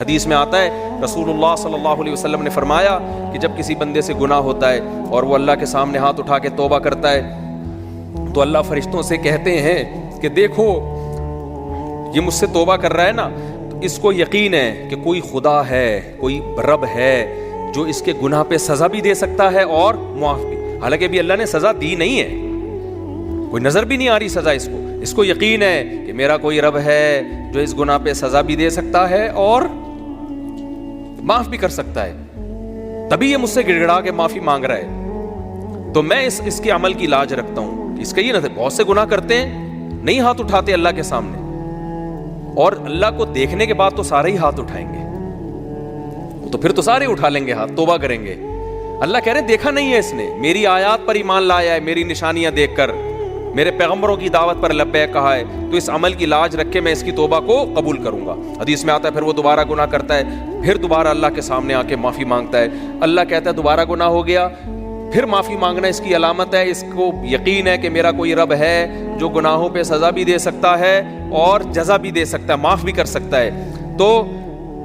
حدیث میں آتا ہے رسول اللہ صلی اللہ علیہ وسلم نے فرمایا کہ جب کسی بندے سے گناہ ہوتا ہے اور وہ اللہ کے سامنے ہاتھ اٹھا کے توبہ کرتا ہے تو اللہ فرشتوں سے کہتے ہیں کہ دیکھو یہ مجھ سے توبہ کر رہا ہے نا، تو اس کو یقین ہے کہ کوئی خدا ہے، کوئی رب ہے جو اس کے گناہ پہ سزا بھی دے سکتا ہے اور معاف بھی۔ حالانکہ ابھی اللہ نے سزا دی نہیں ہے، کوئی نظر بھی نہیں آ رہی سزا اس کو یقین ہے کہ میرا کوئی رب ہے جو اس گناہ پہ سزا بھی دے سکتا ہے اور معاف بھی کر سکتا ہے، تبھی یہ مجھ سے گڑ گڑا کے معافی مانگ رہا ہے۔ تو میں اس کے عمل کی لاج رکھتا ہوں۔ اس کا یہ نہ بہت سے گناہ کرتے ہیں، نہیں ہاتھ اٹھاتے اللہ کے سامنے، اور اللہ کو دیکھنے کے بعد تو سارے ہی ہاتھ اٹھائیں گے، تو پھر تو سارے اٹھا لیں گے ہاتھ، توبہ کریں گے۔ اللہ کہہ رہے ہیں دیکھا نہیں ہے اس نے، میری آیات پر ایمان لایا ہے، میری نشانیاں دیکھ کر، میرے پیغمبروں کی دعوت پر لبیک کہا ہے، تو اس عمل کی لاج رکھ کے میں اس کی توبہ کو قبول کروں گا۔ حدیث میں آتا ہے پھر وہ دوبارہ گناہ کرتا ہے، پھر دوبارہ اللہ کے سامنے آ کے معافی مانگتا ہے، اللہ کہتا ہے دوبارہ گناہ ہو گیا، پھر معافی مانگنا اس کی علامت ہے، اس کو یقین ہے کہ میرا کوئی رب ہے جو گناہوں پہ سزا بھی دے سکتا ہے اور جزا بھی دے سکتا ہے، معاف بھی کر سکتا ہے، تو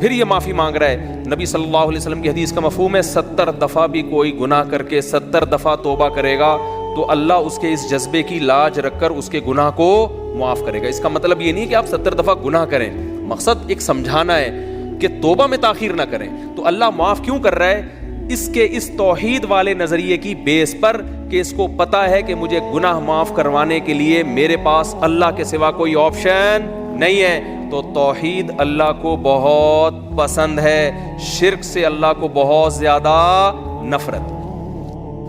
پھر یہ معافی مانگ رہا ہے۔ نبی صلی اللہ علیہ وسلم کی حدیث کا مفہوم ہے 70 دفعہ بھی کوئی گناہ کر کے 70 دفعہ توبہ کرے گا تو اللہ اس کے اس جذبے کی لاج رکھ کر اس کے گناہ کو معاف کرے گا۔ اس کا مطلب یہ نہیں کہ آپ 70 دفعہ گناہ کریں، مقصد ایک سمجھانا ہے کہ توبہ میں تاخیر نہ کریں۔ تو اللہ معاف کیوں کر رہا ہے؟ اس کے اس توحید والے نظریے کی بیس پر کہ اس کو پتا ہے کہ مجھے گناہ معاف کروانے کے لیے میرے پاس اللہ کے سوا کوئی آپشن نہیں ہے۔ تو توحید اللہ کو بہت پسند ہے، شرک سے اللہ کو بہت زیادہ نفرت۔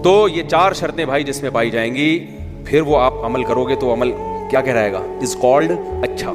تو یہ 4 شرطیں بھائی جس میں پائی جائیں گی، پھر وہ آپ عمل کرو گے تو عمل کیا کہلائے گا؟ از کالڈ اچھا۔